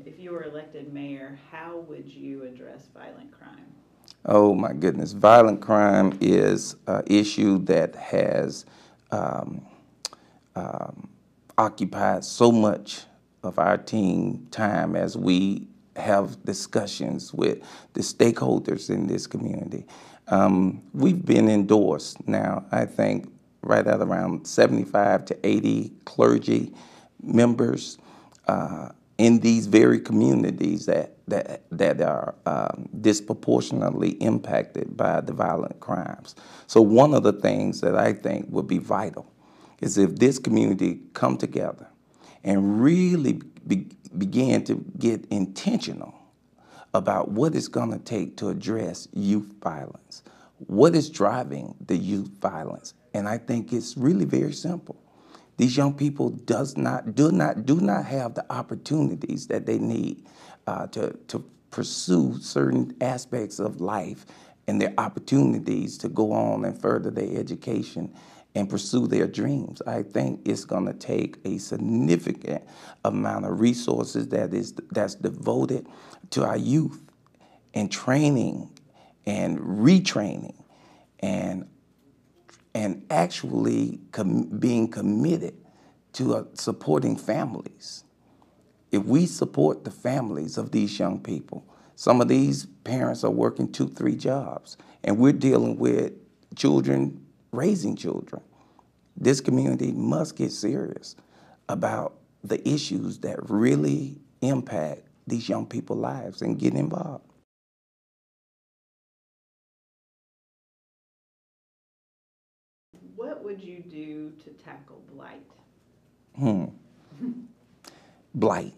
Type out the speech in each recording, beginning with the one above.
If you were elected mayor, how would you address violent crime? Oh my goodness, violent crime is an issue that has um, occupied so much of our team time as we have discussions with the stakeholders in this community. We've been endorsed now, I think, right at around 75 to 80 clergy members in these very communities that are disproportionately impacted by the violent crimes. So one of the things that I think would be vital is if this community come together and really begin to get intentional about what it's going to take to address youth violence, what is driving the youth violence. And I think it's really very simple. These young people do not have the opportunities that they need to pursue certain aspects of life and their opportunities to go on and further their education and pursue their dreams. I think it's going to take a significant amount of resources that's devoted to our youth and training and retraining and actually being committed to supporting families. If we support the families of these young people, some of these parents are working 2, 3 jobs, and we're dealing with children, raising children. This community must get serious about the issues that really impact these young people's lives and get involved. What would you do to tackle blight? Blight.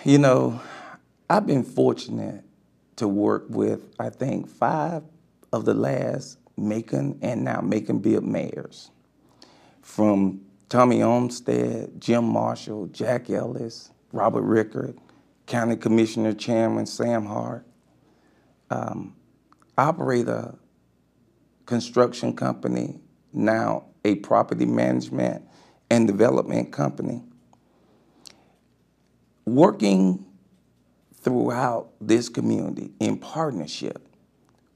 You know, I've been fortunate to work with, I think, 5 of the last Macon and now Macon-Bibb mayors, from Tommy Olmsted, Jim Marshall, Jack Ellis, Robert Rickard, County Commissioner Chairman Sam Hart. I operate a construction company, now a property management and development company. Working throughout this community in partnership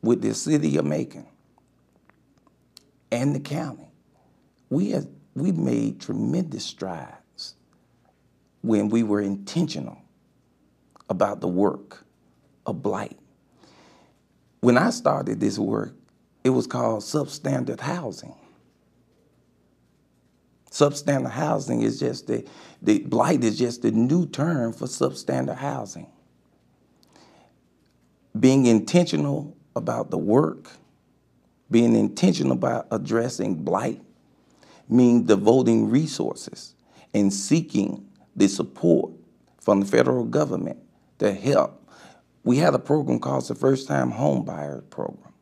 with the city of Macon and the county, we made tremendous strides when we were intentional about the work of blight. When I started this work, it was called substandard housing. Substandard housing is just the blight is just the new term for substandard housing. Being intentional about the work, being intentional about addressing blight, means devoting resources and seeking the support from the federal government to help. We had a program called the First Time Home Buyer Program,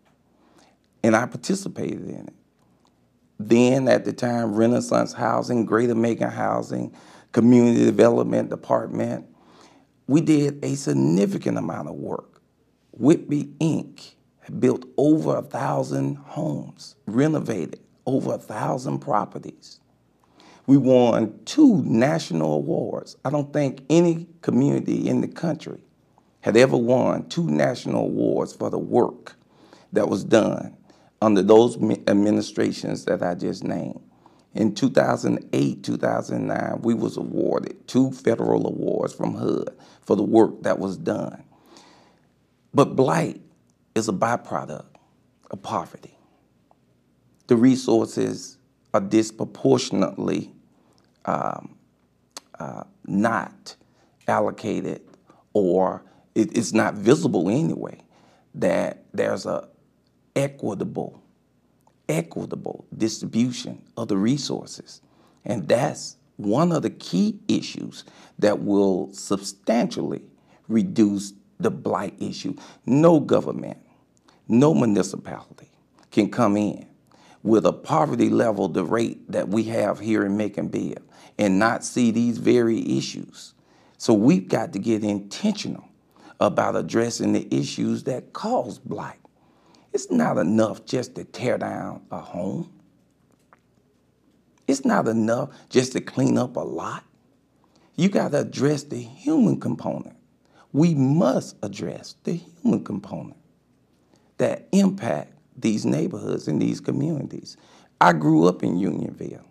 and I participated in it. Then, at the time, Renaissance Housing, Greater Macon Housing, Community Development Department, we did a significant amount of work. Whitby, Inc. built over 1,000 homes, renovated over 1,000 properties. We won 2 national awards. I don't think any community in the country had ever won 2 national awards for the work that was done under those administrations that I just named. In 2008, 2009, we was awarded 2 federal awards from HUD for the work that was done. But blight is a byproduct of poverty. The resources are disproportionately not allocated, or it's not visible anyway, that there's a equitable distribution of the resources. And that's one of the key issues that will substantially reduce the blight issue. No government, no municipality can come in with a poverty level, the rate that we have here in Macon-Bibb, and not see these very issues. So we've got to get intentional about addressing the issues that cause blight. It's not enough just to tear down a home. It's not enough just to clean up a lot. You got to address the human component. We must address the human component that impact these neighborhoods and these communities. I grew up in Unionville.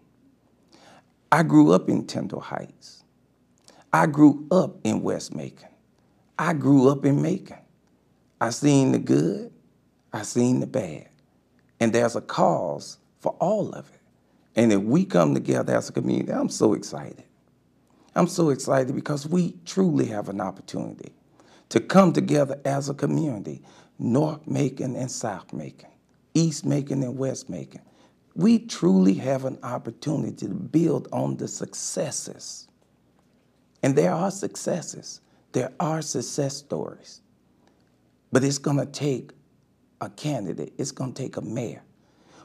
I grew up in Tyndall Heights. I grew up in West Macon. I grew up in Macon. I seen the good, I seen the bad. And there's a cause for all of it. And if we come together as a community, I'm so excited. I'm so excited because we truly have an opportunity to come together as a community, North Macon and South Macon, East Macon and West Macon. We truly have an opportunity to build on the successes. And there are successes. There are success stories. But it's going to take a candidate, it's going to take a mayor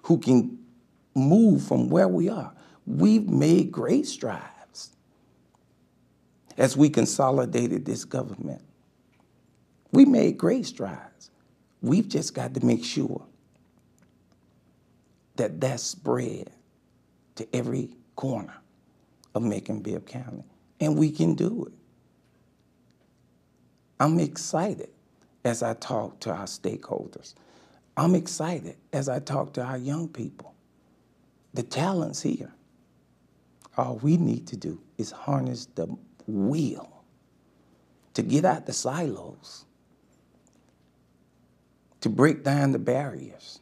who can move from where we are. We've made great strides as we consolidated this government. We made great strides. We've just got to make sure that that's spread to every corner of Macon-Bibb County, and we can do it. I'm excited as I talk to our stakeholders. I'm excited as I talk to our young people. The talent's here. All we need to do is harness the will to get out the silos, to break down the barriers.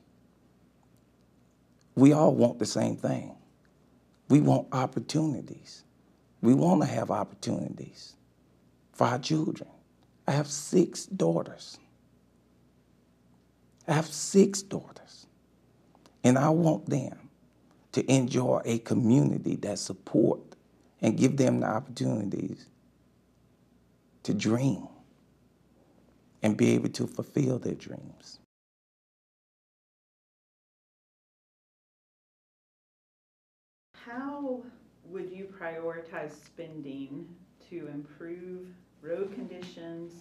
We all want the same thing. We want opportunities. We want to have opportunities for our children. I have 6 daughters. I have 6 daughters. And I want them to enjoy a community that support and give them the opportunities to dream and be able to fulfill their dreams. How would you prioritize spending to improve road conditions,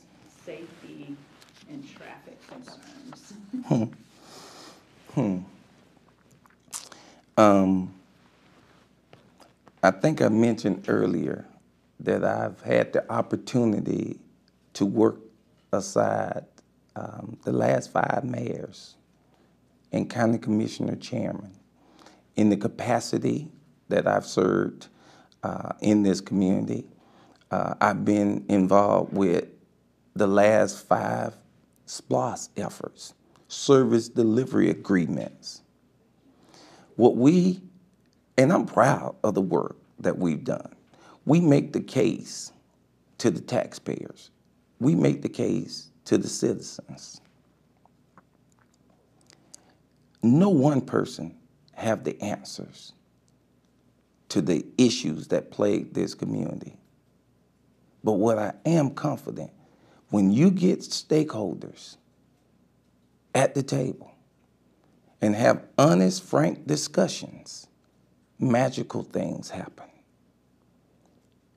safety, and traffic concerns? I think I mentioned earlier that I've had the opportunity to work aside the last 5 mayors and county commissioner chairman in the capacity that I've served in this community. I've been involved with the last 5 SPLOS efforts, service delivery agreements. And I'm proud of the work that we've done. We make the case to the taxpayers. We make the case to the citizens. No one person have the answers to the issues that plague this community. But what I am confident, when you get stakeholders at the table and have honest, frank discussions, magical things happen.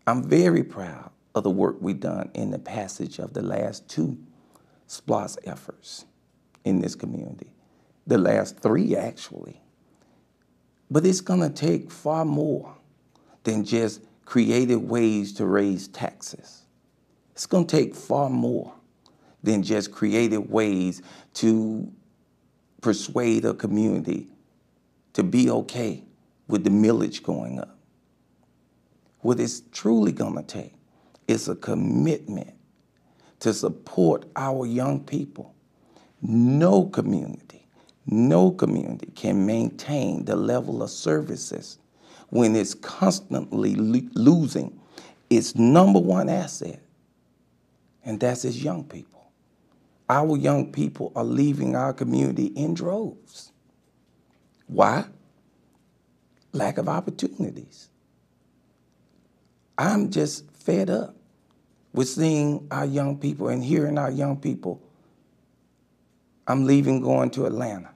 I'm very proud of the work we've done in the passage of the last 2 SPLOS efforts in this community, the last 3 actually. But it's gonna take far more than just creative ways to raise taxes. It's gonna take far more than just creative ways to persuade a community to be okay with the millage going up. What it's truly gonna take is a commitment to support our young people. No community can maintain the level of services when it's constantly losing its #1 asset, and that's its young people. Our young people are leaving our community in droves. Why? Lack of opportunities. I'm just fed up with seeing our young people and hearing our young people. I'm leaving going to Atlanta.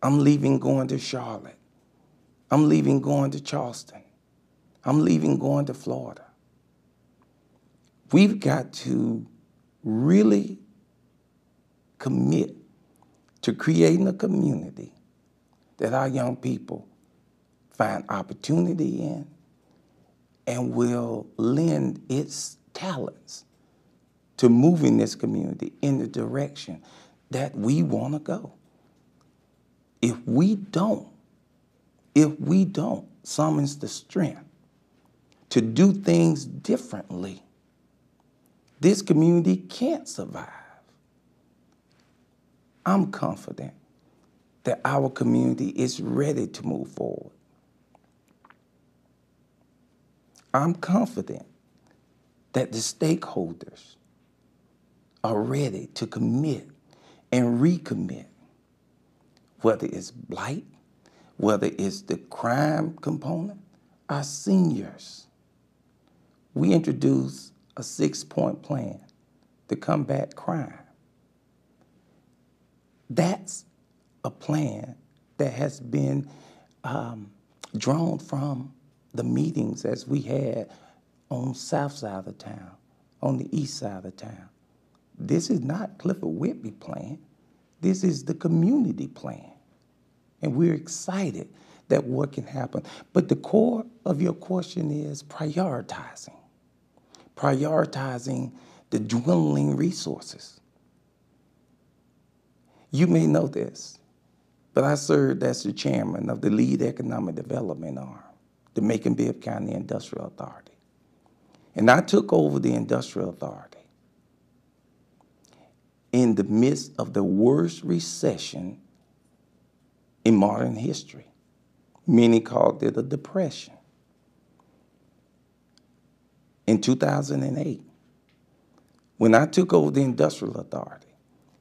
I'm leaving going to Charlotte. I'm leaving going to Charleston. I'm leaving going to Florida. We've got to really commit to creating a community that our young people find opportunity in and will lend its talents to moving this community in the direction that we want to go. If we don't summon the strength to do things differently, this community can't survive. I'm confident that our community is ready to move forward. I'm confident that the stakeholders are ready to commit and recommit, whether it's blight, whether it's the crime component, our seniors. We introduced a 6-point plan to combat crime. That's a plan that has been drawn from the meetings as we had on the south side of town, on the east side of town. This is not Clifford Whitby plan. This is the community plan. And we're excited that what can happen. But the core of your question is prioritizing. Prioritizing the dwindling resources. You may know this, but I served as the chairman of the lead economic development arm, the Macon-Bibb County Industrial Authority. And I took over the Industrial Authority in the midst of the worst recession in modern history. Many called it a depression. In 2008, when I took over the Industrial Authority,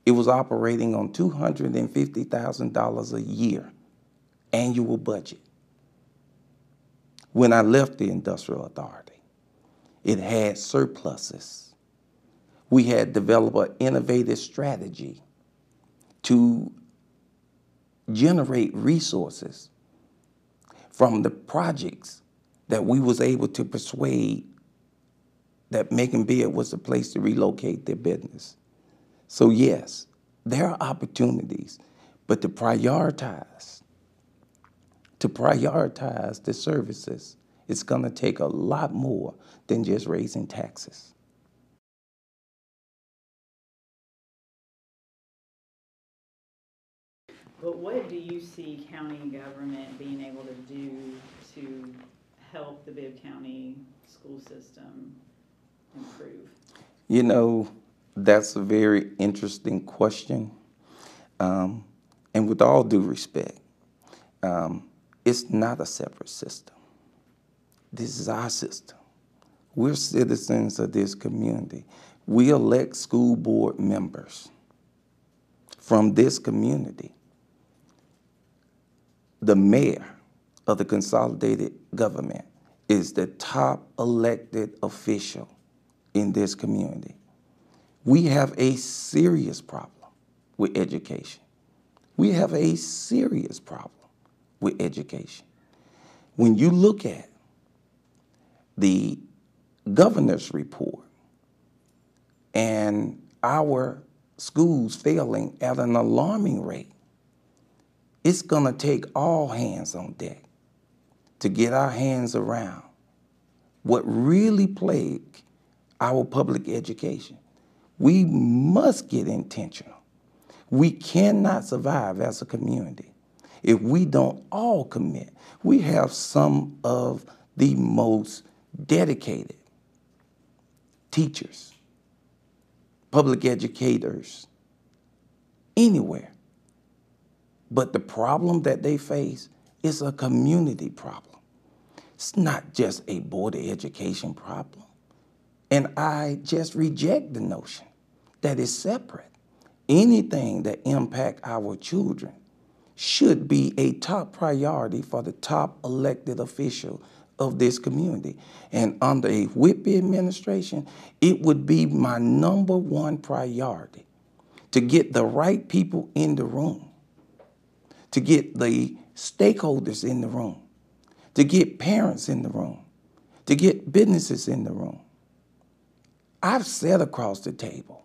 it was operating on $250,000 a year annual budget. When I left the Industrial Authority, it had surpluses. We had developed an innovative strategy to generate resources from the projects that we was able to persuade that Macon-Bibb was the place to relocate their business. So yes, there are opportunities, but to prioritize the services, it's going to take a lot more than just raising taxes. But what do you see county government being able to do to help the Bibb County school system improve? You know, that's a very interesting question. And with all due respect, it's not a separate system. This is our system. We're citizens of this community. We elect school board members from this community. The mayor of the consolidated government is the top elected official in this community. We have a serious problem with education. We have a serious problem with education. When you look at the governor's report and our schools failing at an alarming rate, it's going to take all hands on deck to get our hands around what really plagued our public education. We must get intentional. We cannot survive as a community if we don't all commit. We have some of the most dedicated teachers, public educators anywhere. But the problem that they face is a community problem. It's not just a board of education problem. And I just reject the notion that it's separate. Anything that impacts our children should be a top priority for the top elected official of this community. And under a Whitby administration, it would be my #1 priority to get the right people in the room, to get the stakeholders in the room, to get parents in the room, to get businesses in the room. I've sat across the table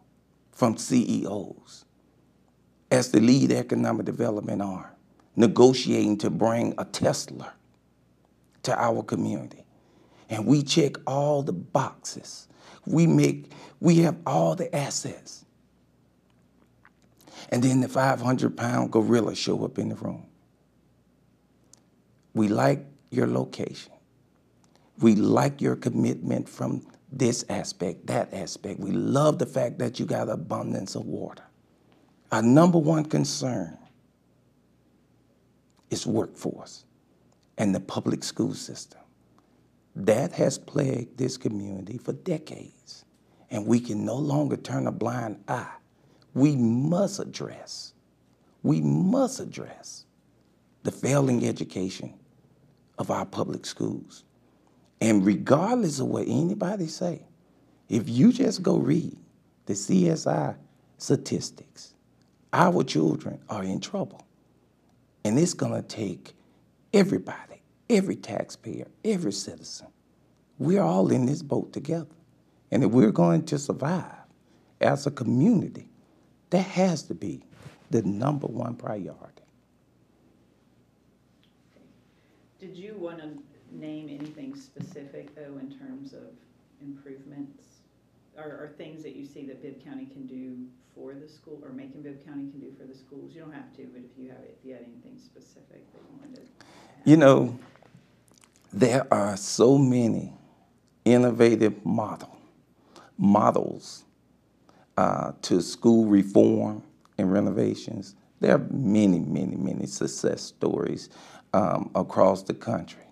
from CEOs as the lead economic development arm, negotiating to bring a Tesla to our community. and we check all the boxes. We have all the assets. And then the 500-pound gorilla show up in the room. We like your location. We like your commitment from this aspect, that aspect. We love the fact that you got abundance of water. Our number one concern is workforce and the public school system. That has plagued this community for decades, and we can no longer turn a blind eye. We must address the failing education of our public schools. And regardless of what anybody say, if you just go read the CSI statistics, our children are in trouble. And it's gonna take everybody, every taxpayer, every citizen. We're all in this boat together. And if we're going to survive as a community, that has to be the number one priority. Did you want to name anything specific, though, in terms of improvements or things that you see that Bibb County can do for the school, or Macon-Bibb County can do for the schools? You don't have to, but if you had anything specific that you wanted to add. You know, there are so many innovative models to school reform and renovations. There are many, many, many success stories across the country.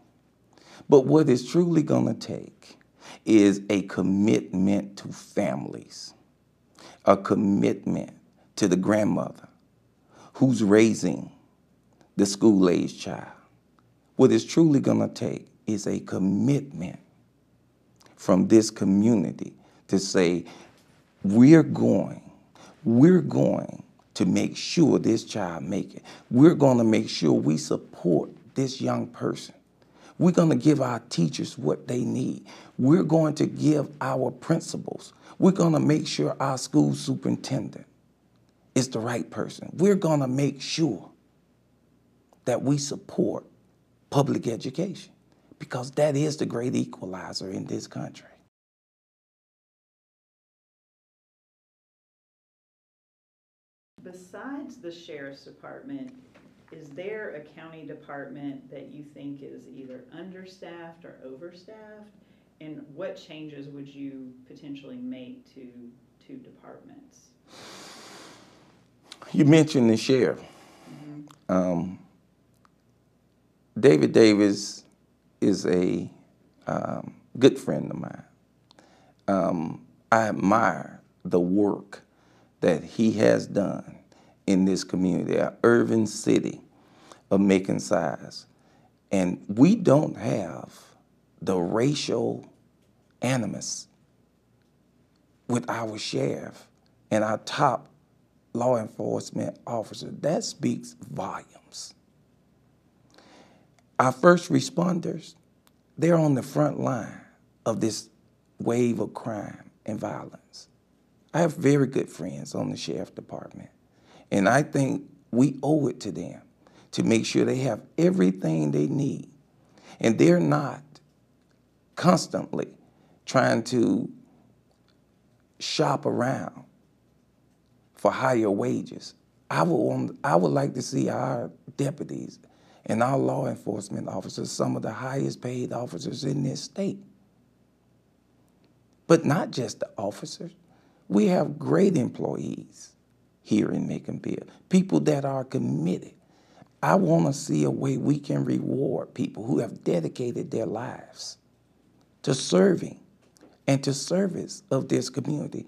But what it's truly going to take is a commitment to families, a commitment to the grandmother who's raising the school-aged child. What it's truly going to take is a commitment from this community to say, we're going to make sure this child make it. We're going to make sure we support this young person. We're going to give our teachers what they need. We're going to give our principals. We're going to make sure our school superintendent is the right person. We're going to make sure that we support public education, because that is the great equalizer in this country. Besides the sheriff's department, is there a county department that you think is either understaffed or overstaffed? And what changes would you potentially make to departments? You mentioned the sheriff. David Davis is a good friend of mine. I admire the work that he has done in this community, an urban city of Macon size. And we don't have the racial animus with our sheriff and our top law enforcement officer. That speaks volumes. Our first responders, they're on the front line of this wave of crime and violence. I have very good friends on the sheriff department, and I think we owe it to them to make sure they have everything they need, and they're not constantly trying to shop around for higher wages. I would like to see our deputies and our law enforcement officers, some of the highest paid officers in this state. But not just the officers. We have great employees here in Macon-Bibb, people that are committed. I want to see a way we can reward people who have dedicated their lives to serving and to service of this community.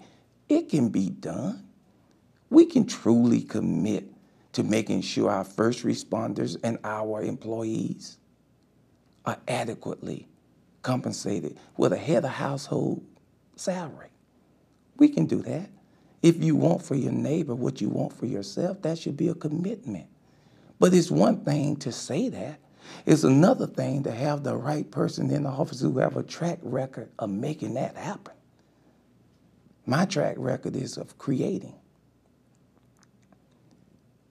It can be done. We can truly commit to making sure our first responders and our employees are adequately compensated with a head of household salary. We can do that. If you want for your neighbor what you want for yourself, that should be a commitment. But it's one thing to say that. It's another thing to have the right person in the office who have a track record of making that happen. My track record is of creating.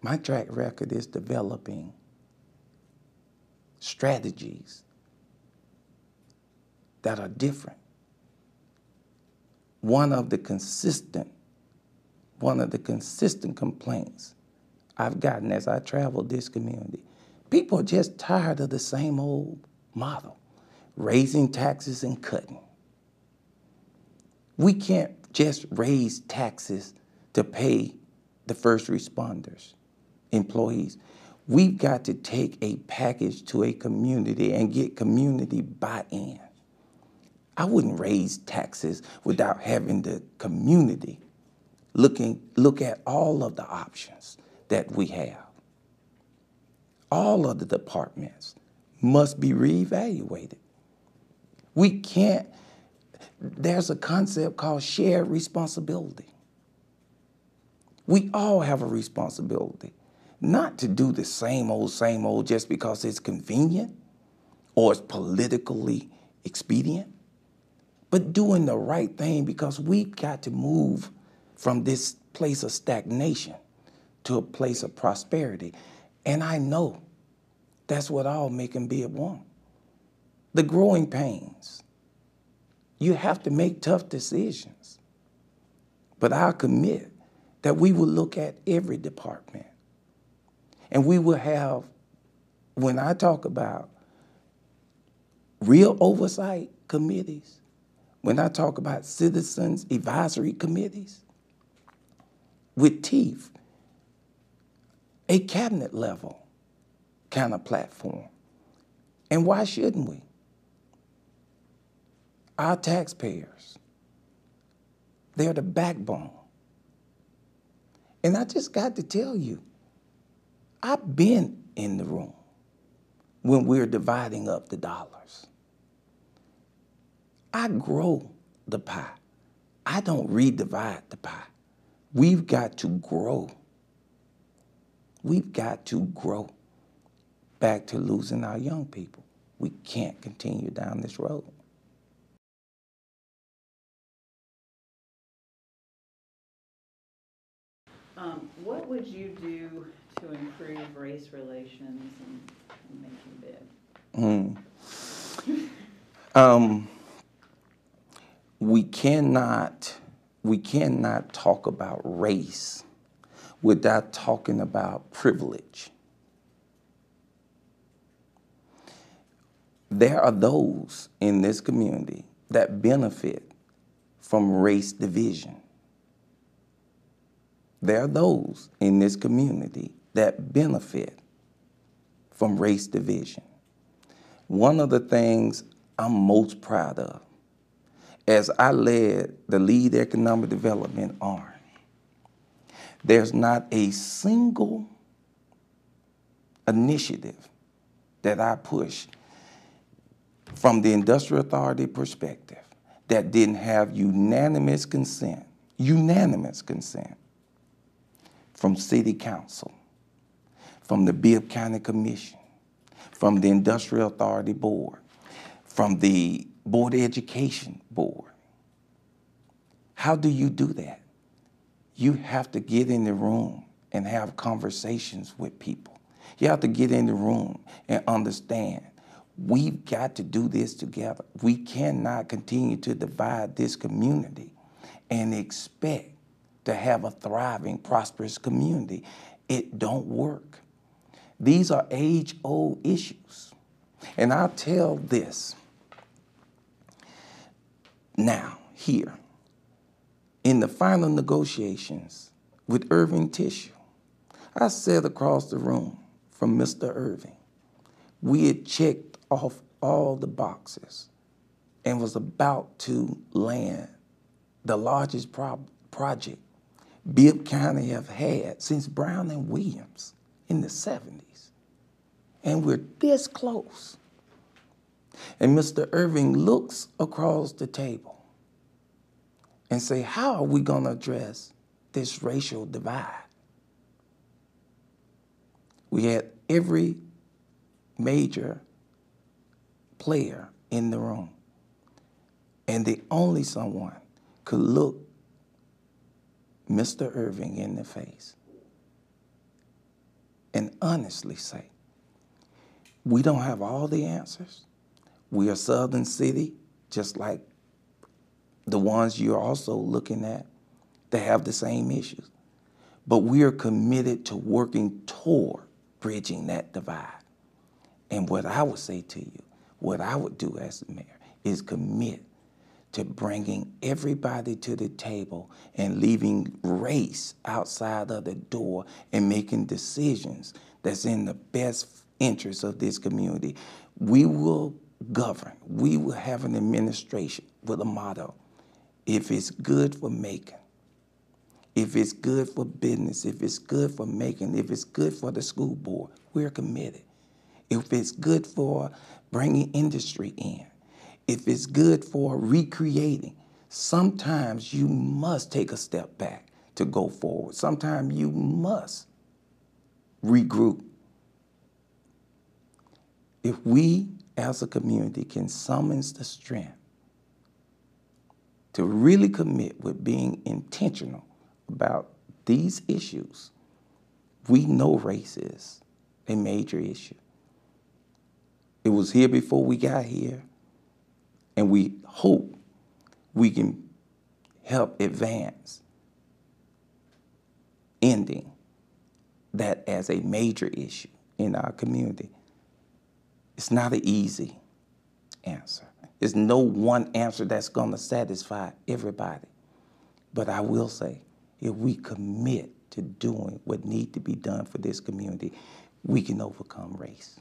My track record is developing strategies that are different. One of the consistent complaints I've gotten as I travel this community, people are just tired of the same old model, raising taxes and cutting. We can't just raise taxes to pay the first responders, employees. We've got to take a package to a community and get community buy-in. I wouldn't raise taxes without having the community look at all of the options that we have. All of the departments must be reevaluated. We can't, there's a concept called shared responsibility. We all have a responsibility, not to do the same old just because it's convenient or it's politically expedient, but doing the right thing because we've got to move from this place of stagnation to a place of prosperity. And I know that's what all Macon-Bibb want. The growing pains. You have to make tough decisions. But I'll commit that we will look at every department. And we will have, when I talk about real oversight committees, when I talk about citizens advisory committees, with teeth, a cabinet level kind of platform. And why shouldn't we? Our taxpayers, they're the backbone. And I just got to tell you, I've been in the room when we're dividing up the dollars. I grow the pie. I don't redivide the pie. We've got to grow. We've got to grow back to losing our young people. We can't continue down this road. What would you do to improve race relations in Macon-Bibb? We cannot talk about race without talking about privilege. There are those in this community that benefit from race division. There are those in this community that benefit from race division. One of the things I'm most proud of, as I led the Lead Economic Development arm, there's not a single initiative that I push from the Industrial Authority perspective that didn't have unanimous consent from City Council, from the Bibb County Commission, from the Industrial Authority Board, from the Board of Education Board. How do you do that? You have to get in the room and have conversations with people. You have to get in the room and understand we've got to do this together. We cannot continue to divide this community and expect to have a thriving, prosperous community. It don't work. These are age-old issues. And I'll tell this now, here, in the final negotiations with Irving Tissue, I said across the room from Mr. Irving, we had checked off all the boxes and was about to land the largest project Bibb County have had since Brown and Williams in the 70s. And we're this close. And Mr. Irving looks across the table and say, how are we going to address this racial divide? We had every major player in the room, and the only someone could look Mr. Irving in the face and honestly say, we don't have all the answers. We are Southern City just like the ones you're also looking at that have the same issues. But we are committed to working toward bridging that divide. And what I would say to you, what I would do as the mayor is commit to bringing everybody to the table and leaving race outside of the door and making decisions that's in the best interest of this community. We will govern. We will have an administration with a motto: if it's good for Macon, if it's good for business, if it's good for Macon, if it's good for the school board, we're committed. If it's good for bringing industry in, if it's good for recreating, sometimes you must take a step back to go forward. Sometimes you must regroup. If we as a community can summon the strength to really commit with being intentional about these issues, we know race is a major issue. It was here before we got here, and we hope we can help advance ending that as a major issue in our community. It's not an easy answer. There's no one answer that's going to satisfy everybody. But I will say, if we commit to doing what needs to be done for this community, we can overcome race.